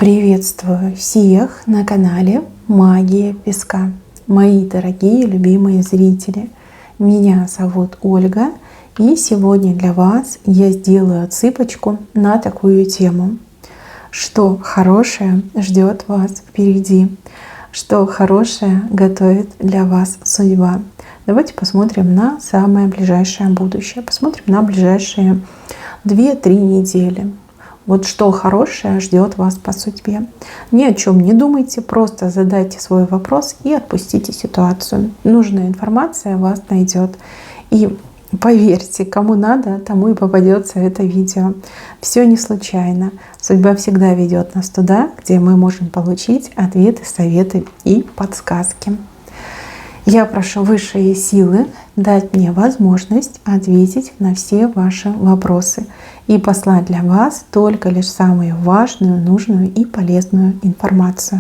Приветствую всех на канале Магия Песка. Мои дорогие любимые зрители, меня зовут Ольга, и сегодня для вас я сделаю отсыпочку на такую тему. Что хорошее ждет вас впереди? Что хорошее готовит для вас судьба? Давайте посмотрим на самое ближайшее будущее. Посмотрим на ближайшие 2-3 недели. Вот что хорошее ждет вас по судьбе. Ни о чем не думайте, просто задайте свой вопрос и отпустите ситуацию. Нужная информация вас найдет. И поверьте, кому надо, тому и попадется это видео. Все не случайно. Судьба всегда ведет нас туда, где мы можем получить ответы, советы и подсказки. Я прошу высшие силы дать мне возможность ответить на все ваши вопросы и послать для вас только лишь самую важную, нужную и полезную информацию.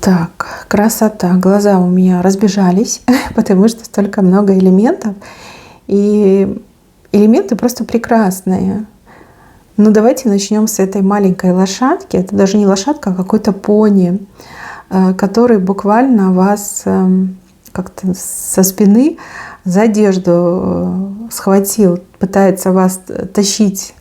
Так, красота. Глаза у меня разбежались, потому что столько много элементов. И элементы просто прекрасные. Но давайте начнем с этой маленькой лошадки. Это даже не лошадка, а какой-то пони, который буквально вас как-то со спины за одежду схватил, пытается вас тащить.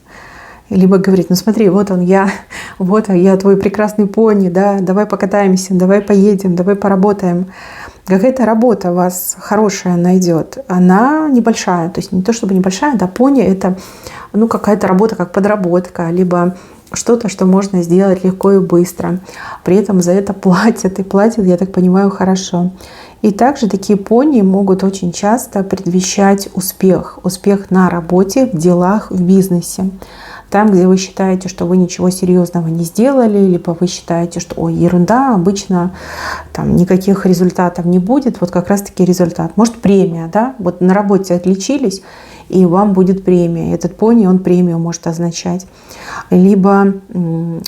Либо говорит: ну смотри, вот я твой прекрасный пони, да, давай покатаемся, давай поедем, давай поработаем. Какая-то работа вас хорошая найдет. Она небольшая, то есть не то чтобы небольшая, да, пони это какая-то работа как подработка, либо что-то, что можно сделать легко и быстро. При этом за это платят, и платят, я так понимаю, хорошо. И также такие пони могут очень часто предвещать успех. Успех на работе, в делах, в бизнесе. Там, где вы считаете, что вы ничего серьезного не сделали, либо вы считаете, что ерунда, обычно там никаких результатов не будет, вот как раз-таки результат. Может, премия, да? Вот на работе отличились, и вам будет премия. Этот пони, он премию может означать. Либо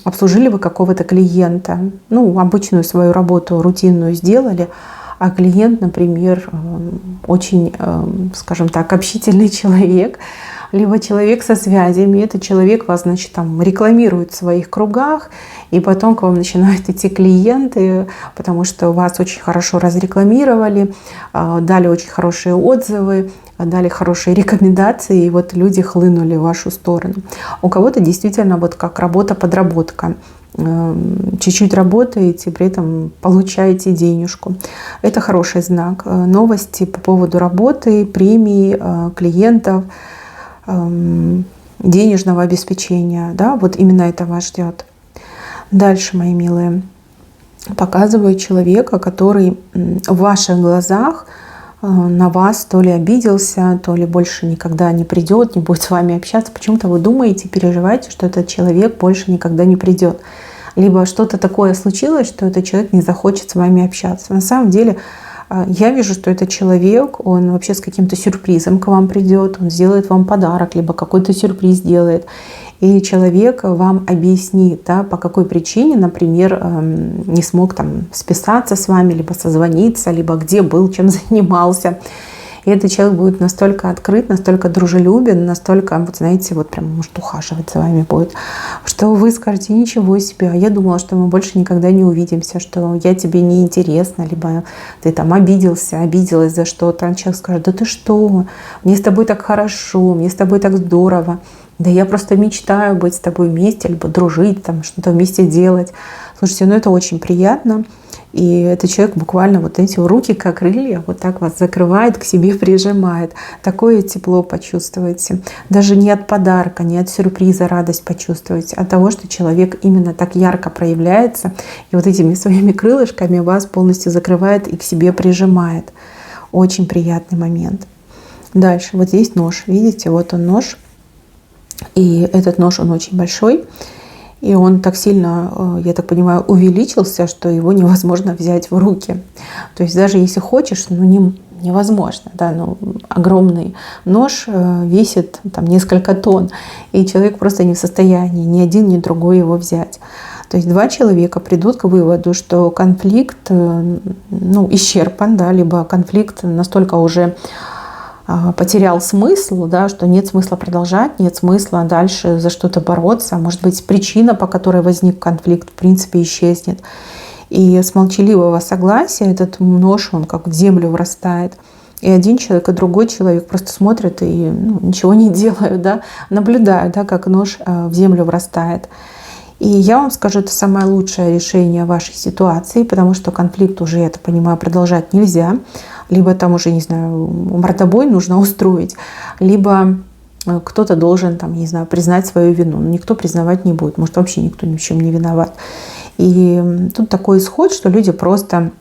обслужили вы какого-то клиента, обычную свою работу рутинную сделали, а клиент, например, очень, скажем так, общительный человек, либо человек со связями. Этот человек вас, рекламирует в своих кругах, и потом к вам начинают идти клиенты, потому что вас очень хорошо разрекламировали, дали очень хорошие отзывы, дали хорошие рекомендации, и вот люди хлынули в вашу сторону. У кого-то действительно вот как работа-подработка. Чуть-чуть работаете, при этом получаете денежку. Это хороший знак. Новости по поводу работы, премии, клиентов, денежного обеспечения. Да, вот именно это вас ждет. Дальше, мои милые, показываю человека, который в ваших глазах на вас то ли обиделся, то ли больше никогда не придет, не будет с вами общаться. Почему-то вы думаете, переживаете, что этот человек больше никогда не придет. Либо что-то такое случилось, что этот человек не захочет с вами общаться. На самом деле я вижу, что этот человек, он вообще с каким-то сюрпризом к вам придет, он сделает вам подарок, либо какой-то сюрприз делает. И человек вам объяснит, да, по какой причине, например, не смог списаться с вами, либо созвониться, либо где был, чем занимался. И этот человек будет настолько открыт, настолько дружелюбен, настолько, может ухаживать за вами будет, что вы скажете: ничего себе, я думала, что мы больше никогда не увидимся, что я тебе не интересна, либо ты обиделась за что-то. А человек скажет: да ты что, мне с тобой так хорошо, мне с тобой так здорово. Да я просто мечтаю быть с тобой вместе, либо дружить, что-то вместе делать. Слушайте, это очень приятно. И этот человек буквально эти руки, как крылья, вот так вас закрывает, к себе прижимает. Такое тепло почувствуете. Даже не от подарка, не от сюрприза радость почувствуете, а от того, что человек именно так ярко проявляется и вот этими своими крылышками вас полностью закрывает и к себе прижимает. Очень приятный момент. Дальше. Вот здесь нож. Видите, вот он нож. И этот нож, он очень большой. И он так сильно, я так понимаю, увеличился, что его невозможно взять в руки. То есть даже если хочешь, невозможно. Да, огромный нож весит несколько тонн, и человек просто не в состоянии ни один, ни другой его взять. То есть два человека придут к выводу, что конфликт исчерпан, да, либо конфликт настолько уже потерял смысл, да, что нет смысла продолжать, нет смысла дальше за что-то бороться. Может быть, причина, по которой возник конфликт, в принципе, исчезнет. И с молчаливого согласия этот нож, он как в землю врастает. И один человек, и другой человек просто смотрят и ничего не делают, да, наблюдают, да, как нож в землю врастает. И я вам скажу, это самое лучшее решение вашей ситуации, потому что конфликт уже, я это понимаю, продолжать нельзя. Либо там уже, не знаю, мордобой нужно устроить, либо кто-то должен, там, не знаю, признать свою вину. Но никто признавать не будет, может, вообще никто ни в чем не виноват. И тут такой исход, что люди просто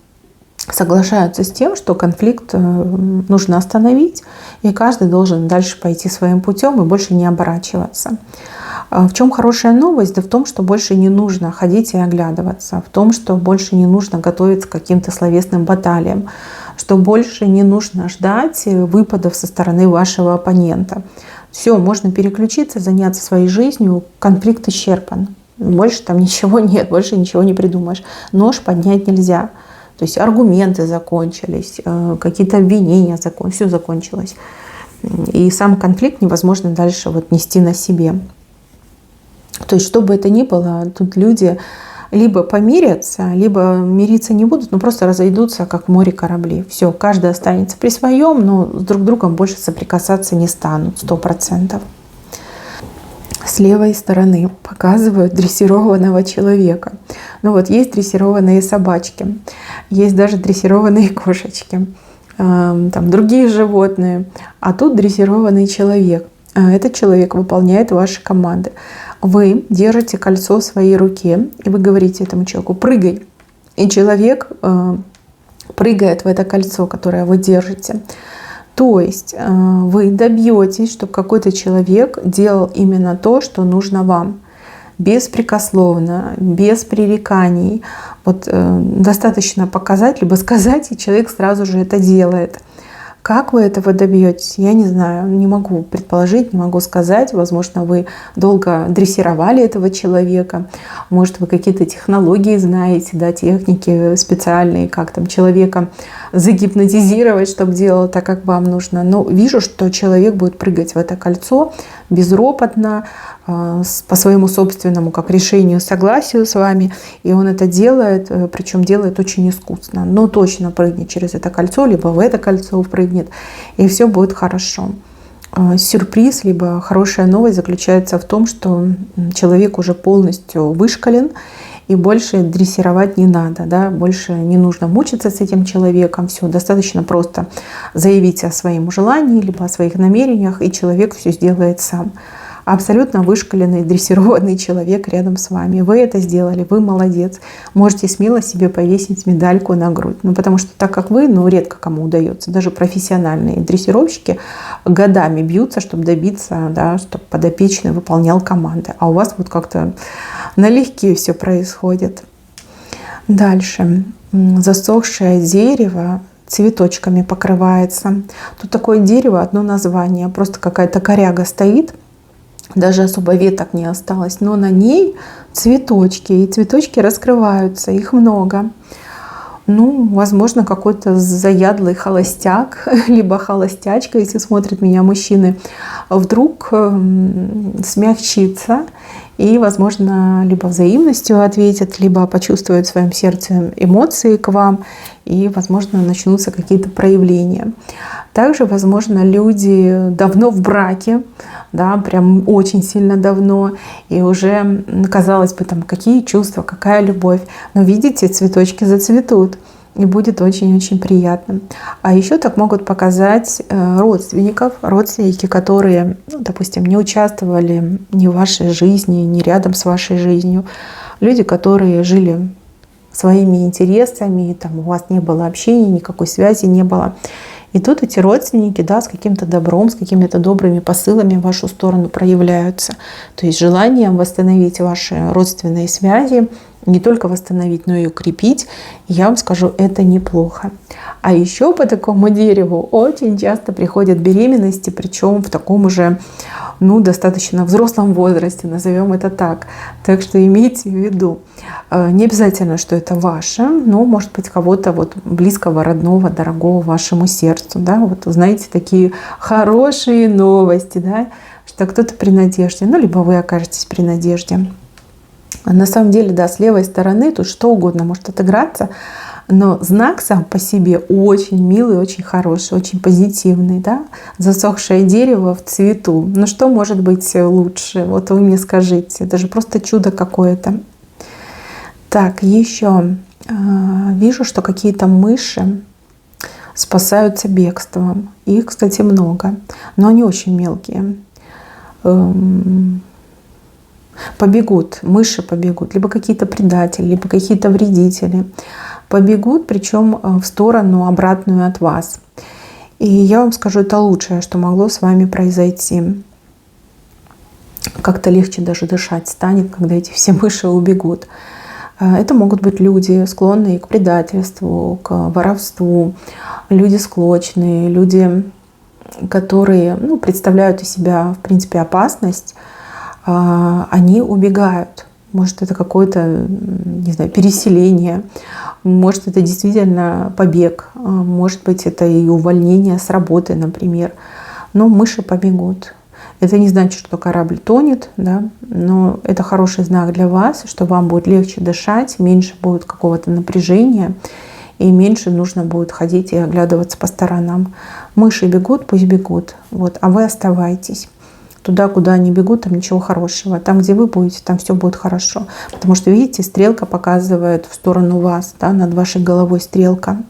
соглашаются с тем, что конфликт нужно остановить, и каждый должен дальше пойти своим путем и больше не оборачиваться. В чем хорошая новость? Да в том, что больше не нужно ходить и оглядываться, в том, что больше не нужно готовиться к каким-то словесным баталиям, что больше не нужно ждать выпадов со стороны вашего оппонента. Все, можно переключиться, заняться своей жизнью, конфликт исчерпан. Больше там ничего нет, больше ничего не придумаешь. Нож поднять нельзя. То есть аргументы закончились, какие-то обвинения закончились, все закончилось. И сам конфликт невозможно дальше нести на себе. То есть, что бы это ни было, тут люди либо помирятся, либо мириться не будут, но просто разойдутся, как в море корабли. Все, каждый останется при своем, но с друг другом больше соприкасаться не станут, 100%. С левой стороны показывают дрессированного человека. Есть дрессированные собачки, есть даже дрессированные кошечки, там другие животные, а тут дрессированный человек. Этот человек выполняет ваши команды. Вы держите кольцо в своей руке, и вы говорите этому человеку: прыгай. И человек прыгает в это кольцо, которое вы держите. То есть вы добьетесь, чтобы какой-то человек делал именно то, что нужно вам. Беспрекословно, без пререканий. Достаточно показать, либо сказать, и человек сразу же это делает. Как вы этого добьетесь, я не знаю, не могу предположить, не могу сказать. Возможно, вы долго дрессировали этого человека, может, вы какие-то технологии знаете, да, техники специальные, как там человека загипнотизировать, чтобы делал так, как вам нужно. Но вижу, что человек будет прыгать в это кольцо безропотно, по своему собственному как решению, согласию с вами. И он это делает, причем делает очень искусно. Но точно прыгнет через это кольцо, либо в это кольцо прыгнет, и все будет хорошо. Сюрприз, либо хорошая новость заключается в том, что человек уже полностью вышкален, и больше дрессировать не надо, да? Больше не нужно мучиться с этим человеком. Все, достаточно просто заявить о своем желании, либо о своих намерениях, и человек все сделает сам. Абсолютно вышкаленный, дрессированный человек рядом с вами. Вы это сделали, вы молодец. Можете смело себе повесить медальку на грудь. Потому что так как вы, редко кому удается. Даже профессиональные дрессировщики годами бьются, чтобы добиться, да, чтобы подопечный выполнял команды. А у вас как-то налегке все происходит. Дальше. Засохшее дерево цветочками покрывается. Тут такое дерево, одно название. Просто какая-то коряга стоит. Даже особо веток не осталось, но на ней цветочки, и цветочки раскрываются, их много. Возможно, какой-то заядлый холостяк, либо холостячка, если смотрят меня мужчины, вдруг смягчится и, возможно, либо взаимностью ответит, либо почувствует в своем сердце эмоции к вам, и, возможно, начнутся какие-то проявления. Также, возможно, люди давно в браке, да, прям очень сильно давно, и уже, казалось бы, какие чувства, какая любовь. Но видите, цветочки зацветут, и будет очень-очень приятно. А еще так могут показать родственники, которые, допустим, не участвовали ни в вашей жизни, ни рядом с вашей жизнью. Люди, которые жили своими интересами, у вас не было общения, никакой связи не было. И тут эти родственники, да, с каким-то добром, с какими-то добрыми посылами в вашу сторону проявляются. То есть желанием восстановить ваши родственные связи, не только восстановить, но и укрепить. Я вам скажу, это неплохо. А еще по такому дереву очень часто приходят беременности, причем в таком уже, достаточно взрослом возрасте, назовем это так. Так что имейте в виду, не обязательно, что это ваше, но может быть кого-то вот близкого, родного, дорогого вашему сердцу, да, вот знаете, такие хорошие новости, да, что кто-то при надежде, либо вы окажетесь при надежде. На самом деле, да, с левой стороны тут что угодно может отыграться, но знак сам по себе очень милый, очень хороший, очень позитивный, да. Засохшее дерево в цвету. Что может быть лучше? Вот вы мне скажите. Это же просто чудо какое-то. Так, еще вижу, что какие-то мыши спасаются бегством. Их, кстати, много, но они очень мелкие. Побегут, мыши побегут, либо какие-то предатели, либо какие-то вредители. Побегут, причем в сторону обратную от вас. И я вам скажу, это лучшее, что могло с вами произойти. Как-то легче даже дышать станет, когда эти все мыши убегут. Это могут быть люди, склонные к предательству, к воровству, люди склочные, люди, которые представляют из себя, в принципе, опасность. Они убегают. Может, это какое-то, не знаю, переселение, может, это действительно побег, может быть, это и увольнение с работы, например. Но мыши побегут. Это не значит, что корабль тонет, да, но это хороший знак для вас, что вам будет легче дышать, меньше будет какого-то напряжения, и меньше нужно будет ходить и оглядываться по сторонам. Мыши бегут, пусть бегут, а вы оставайтесь. Туда, куда они бегут, там ничего хорошего. Там, где вы будете, там все будет хорошо. Потому что, видите, стрелка показывает в сторону вас, да, над вашей головой стрелка.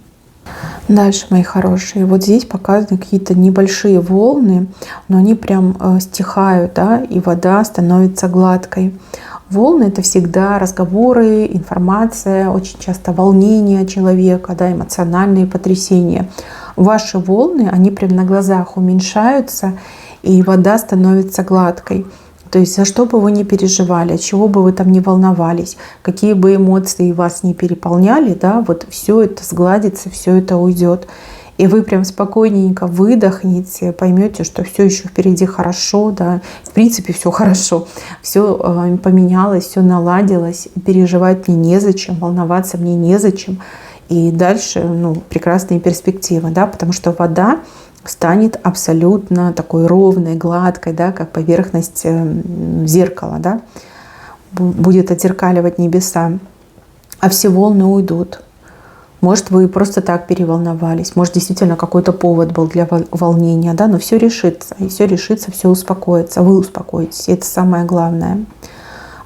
Дальше, мои хорошие, вот здесь показаны какие-то небольшие волны, но они прям стихают, да, и вода становится гладкой. Волны — это всегда разговоры, информация, очень часто волнение человека, да, эмоциональные потрясения. Ваши волны, они прям на глазах уменьшаются, и вода становится гладкой. То есть за что бы вы ни переживали, от чего бы вы там ни волновались, какие бы эмоции вас не переполняли, да, вот все это сгладится, все это уйдет. И вы прям спокойненько выдохнете, поймете, что все еще впереди хорошо, да, в принципе все хорошо, все поменялось, все наладилось, переживать мне незачем, волноваться мне незачем. И дальше прекрасные перспективы, да, потому что вода станет абсолютно такой ровной, гладкой, да, как поверхность зеркала, да, будет отзеркаливать небеса, а все волны уйдут. Может, вы просто так переволновались, может, действительно какой-то повод был для волнения, да, но все решится, и все решится, все успокоится, вы успокоитесь, и это самое главное.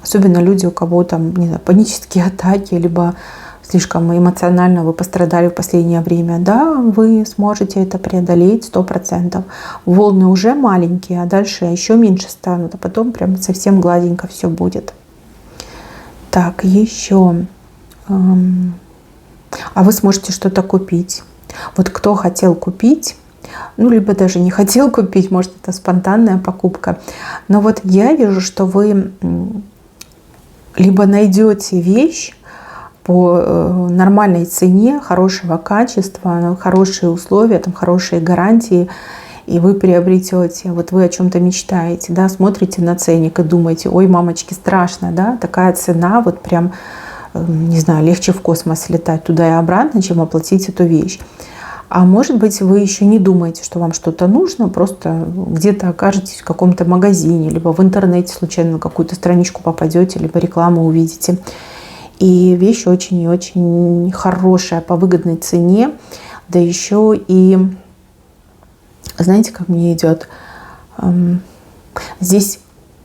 Особенно люди, у кого там, не знаю, панические атаки, либо слишком эмоционально вы пострадали в последнее время, да, вы сможете это преодолеть 100%. Волны уже маленькие, а дальше еще меньше станут, а потом прям совсем гладенько все будет. Так, еще. А вы сможете что-то купить. Вот кто хотел купить, либо даже не хотел купить, может, это спонтанная покупка. Но вот я вижу, что вы либо найдете вещь по нормальной цене, хорошего качества, хорошие условия, там хорошие гарантии, и вы приобретете, вот вы о чем-то мечтаете, да, смотрите на ценник и думаете: ой, мамочки, страшно, да, такая цена, вот прям, не знаю, легче в космос летать туда и обратно, чем оплатить эту вещь. А может быть, вы еще не думаете, что вам что-то нужно, просто где-то окажетесь в каком-то магазине, либо в интернете случайно на какую-то страничку попадете, либо рекламу увидите. И вещь очень и очень хорошая, по выгодной цене. Да еще и, знаете, как мне идет? Здесь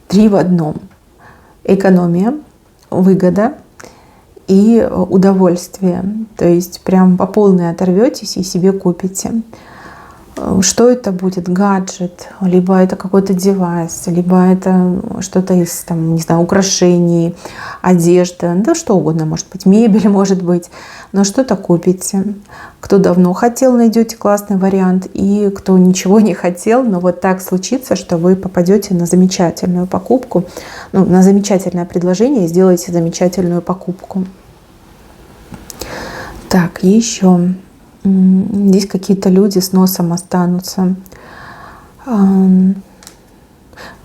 3 в одном. Экономия, выгода и удовольствие. То есть прям по полной оторветесь и себе купите. Что это будет? Гаджет, либо это какой-то девайс, либо это что-то из, там, не знаю, украшений, одежда, да что угодно, может быть, мебель, может быть, но что-то купите. Кто давно хотел, найдете классный вариант, и кто ничего не хотел, но вот так случится, что вы попадете на замечательную покупку, ну, на замечательное предложение и сделаете замечательную покупку. Так, еще здесь какие-то люди с носом останутся.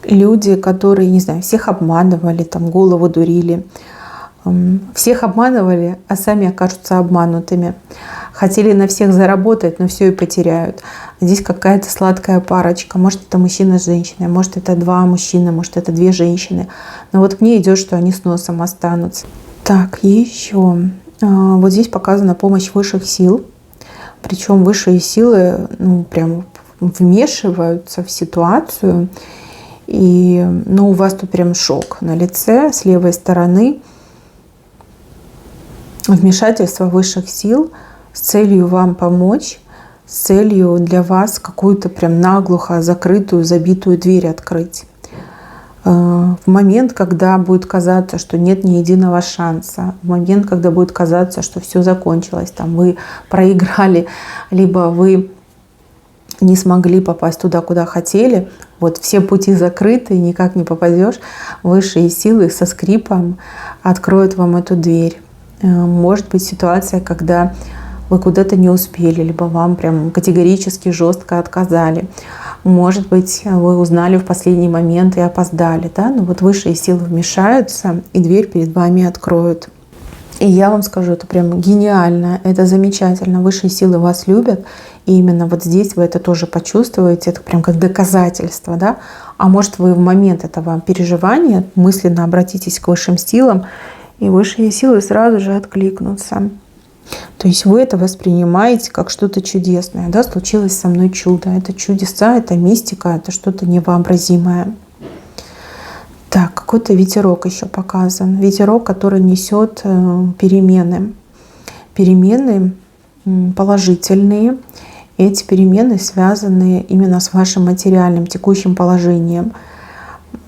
Люди, которые, не знаю, всех обманывали, там голову дурили. Всех обманывали, а сами окажутся обманутыми. Хотели на всех заработать, но все и потеряют. Здесь какая-то сладкая парочка. Может, это мужчина с женщиной, может, это два мужчины, может, это две женщины. Но вот мне идет, что они с носом останутся. Так, еще. Вот здесь показана помощь высших сил. Причем высшие силы, ну, прям вмешиваются в ситуацию. И, ну, у вас тут прям шок на лице с левой стороны. Вмешательство высших сил с целью вам помочь, с целью для вас какую-то прям наглухо закрытую, забитую дверь открыть. В момент, когда будет казаться, что нет ни единого шанса, в момент, когда будет казаться, что все закончилось, там вы проиграли, либо вы не смогли попасть туда, куда хотели, вот все пути закрыты, никак не попадешь, высшие силы со скрипом откроют вам эту дверь. Может быть ситуация, когда вы куда-то не успели, либо вам прям категорически жестко отказали. Может быть, вы узнали в последний момент и опоздали, да? Но вот высшие силы вмешаются и дверь перед вами откроют. И я вам скажу, это прям гениально, это замечательно. Высшие силы вас любят, и именно вот здесь вы это тоже почувствуете, это прям как доказательство, да? А может, вы в момент этого переживания мысленно обратитесь к высшим силам, и высшие силы сразу же откликнутся. То есть вы это воспринимаете как что-то чудесное. Да? Случилось со мной чудо. Это чудеса, это мистика, это что-то невообразимое. Так, какой-то ветерок еще показан. Ветерок, который несет перемены. Перемены положительные. И эти перемены связаны именно с вашим материальным текущим положением.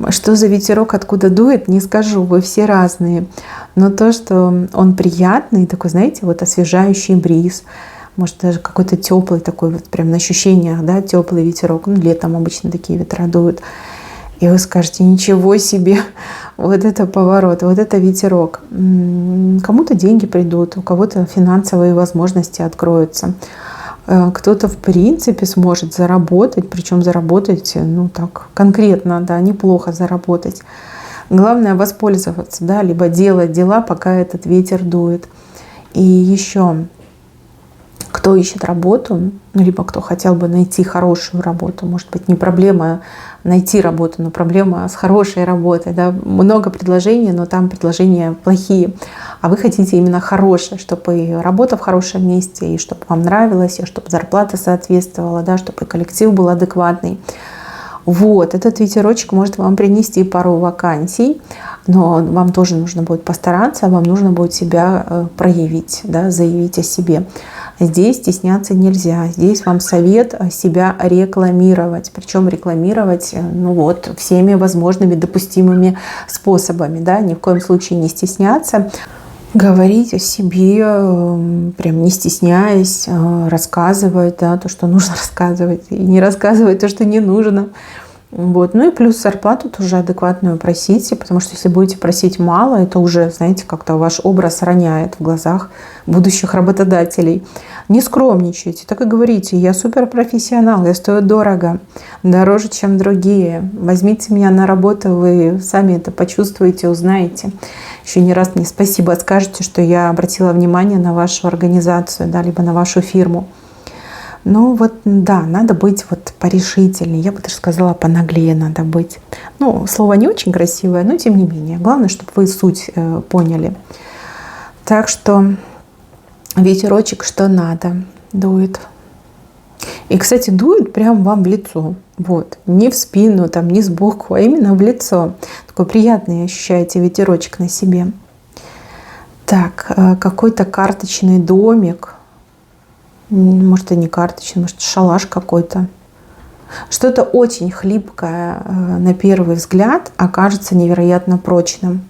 Что за ветерок, откуда дует, не скажу, вы все разные. Но то, что он приятный, такой, знаете, вот освежающий бриз, может даже какой-то теплый такой, вот прям на ощущениях, да, теплый ветерок. Ну, летом обычно такие ветра дуют. И вы скажете, ничего себе, вот это поворот, вот это ветерок. Кому-то деньги придут, у кого-то финансовые возможности откроются. Кто-то в принципе сможет заработать, причем заработать, ну так, конкретно, да, неплохо заработать. Главное воспользоваться, да, либо делать дела, пока этот ветер дует. И еще, кто ищет работу, либо кто хотел бы найти хорошую работу, может быть, не проблема найти работу, но проблема с хорошей работой. Да? Много предложений, но там предложения плохие. А вы хотите именно хорошее, чтобы и работа в хорошем месте, и чтобы вам нравилось, и чтобы зарплата соответствовала, да, чтобы и коллектив был адекватный. Вот, этот ветерочек может вам принести пару вакансий, но вам тоже нужно будет постараться, вам нужно будет себя проявить, да, заявить о себе. Здесь стесняться нельзя, здесь вам совет себя рекламировать, причем рекламировать, ну вот, всеми возможными допустимыми способами, да, ни в коем случае не стесняться. Говорить о себе, прям не стесняясь, рассказывать, да, то, что нужно рассказывать, и не рассказывать то, что не нужно. Вот. Ну и плюс зарплату тоже адекватную просите, потому что если будете просить мало, это уже, знаете, как-то ваш образ роняет в глазах будущих работодателей. Не скромничайте, так и говорите, я суперпрофессионал, я стою дорого, дороже, чем другие. Возьмите меня на работу, вы сами это почувствуете, узнаете. Еще не раз мне спасибо скажете, что я обратила внимание на вашу организацию, да, либо на вашу фирму. Ну вот, да, надо быть вот порешительнее. Я бы даже сказала, понаглее надо быть. Ну, слово не очень красивое, но тем не менее. Главное, чтобы вы суть поняли. Так что ветерочек что надо дует. И, кстати, дует прям вам в лицо. Вот. Не в спину, там, не сбоку, а именно в лицо. Такой приятный ощущаете ветерочек на себе. Так, какой-то карточный домик. Может, и не карточный, может, шалаш какой-то. Что-то очень хлипкое на первый взгляд окажется невероятно прочным.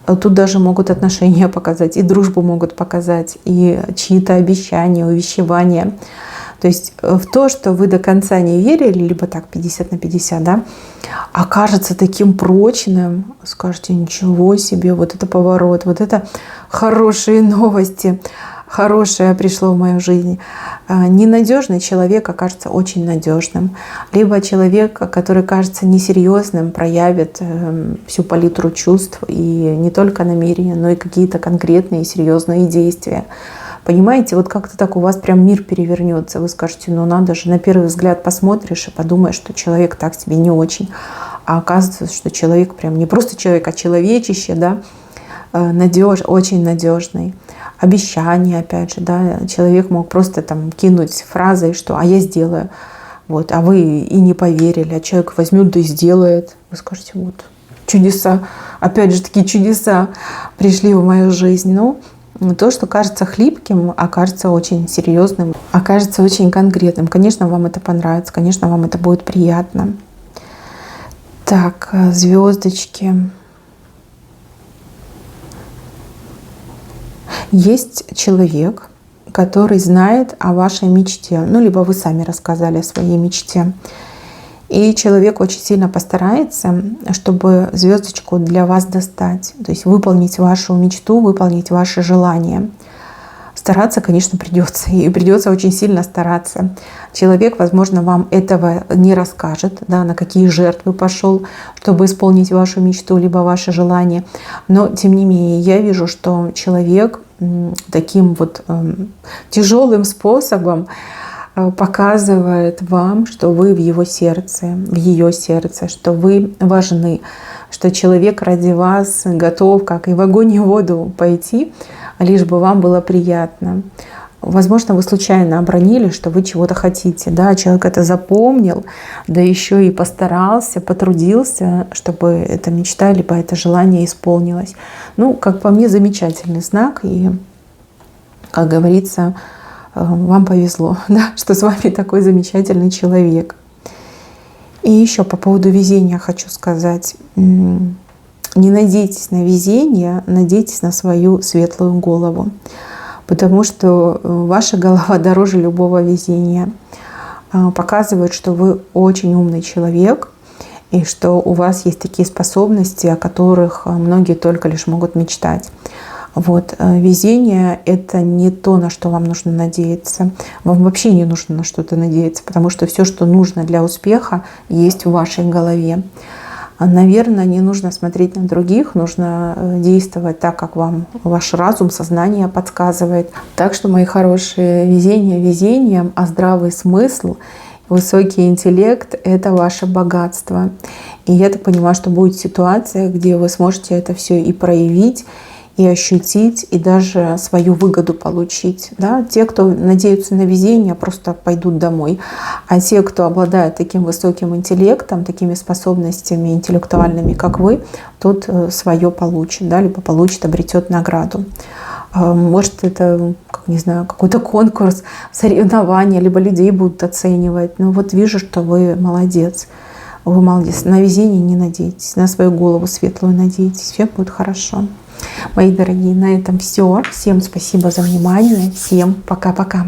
Тут даже могут отношения показать, и дружбу могут показать, и чьи-то обещания, увещевания. То есть в то, что вы до конца не верили, либо так 50 на 50, да, окажется таким прочным, скажете, ничего себе, вот это поворот, вот это хорошие новости, хорошее пришло в мою жизнь. Ненадежный человек окажется очень надежным. Либо человек, который кажется несерьезным, проявит всю палитру чувств и не только намерения, но и какие-то конкретные серьезные действия. Понимаете, вот как-то так у вас прям мир перевернется. Вы скажете, ну надо же, на первый взгляд посмотришь и подумаешь, что человек так себе не очень. А оказывается, что человек прям не просто человек, а человечище, да, очень надежный. Обещание, опять же, да, человек мог просто там кинуть фразой, что «а я сделаю», вот, а вы и не поверили, а человек возьмет да и сделает. Вы скажете, вот, чудеса, опять же, такие чудеса пришли в мою жизнь. Ну, то, что кажется хлипким, окажется очень серьезным, окажется очень конкретным. Конечно, вам это понравится, конечно, вам это будет приятно. Так, звездочки. Есть человек, который знает о вашей мечте, ну, либо вы сами рассказали о своей мечте. И человек очень сильно постарается, чтобы звездочку для вас достать, то есть выполнить вашу мечту, выполнить ваше желание. Стараться, конечно, придется, и придется очень сильно стараться. Человек, возможно, вам этого не расскажет, да, на какие жертвы пошел, чтобы исполнить вашу мечту, либо ваше желание. Но, тем не менее, я вижу, что человек таким вот тяжелым способом показывает вам, что вы в его сердце, в ее сердце, что вы важны, что человек ради вас готов, как и в огонь и в воду, пойти, лишь бы вам было приятно. Возможно, вы случайно обронили, что вы чего-то хотите. Да? Человек это запомнил, да еще и постарался, потрудился, чтобы эта мечта либо это желание исполнилось. Ну, как по мне, замечательный знак. И, как говорится, вам повезло, да, что с вами такой замечательный человек. И еще по поводу везения хочу сказать. Не надейтесь на везение, надейтесь на свою светлую голову. Потому что ваша голова дороже любого везения. Показывает, что вы очень умный человек, и что у вас есть такие способности, о которых многие только лишь могут мечтать. Вот. Везение — это не то, на что вам нужно надеяться. Вам вообще не нужно на что-то надеяться, потому что все, что нужно для успеха, есть в вашей голове. Наверное, не нужно смотреть на других, нужно действовать так, как вам ваш разум, сознание подсказывает. Так что, мои хорошие, везение везением, а здравый смысл, высокий интеллект — это ваше богатство. И я так понимаю, что будет ситуация, где вы сможете это все и проявить, и ощутить, и даже свою выгоду получить. Да? Те, кто надеются на везение, просто пойдут домой. А те, кто обладает таким высоким интеллектом, такими способностями интеллектуальными, как вы, тот свое получит, да? Либо получит, обретет награду. Может, это, не знаю, какой-то конкурс, соревнования, либо людей будут оценивать. Но вот вижу, что вы молодец. Вы молодец. На везение не надейтесь, на свою голову светлую надейтесь. Все будет хорошо. Мои дорогие, на этом все. Всем спасибо за внимание. Всем пока-пока.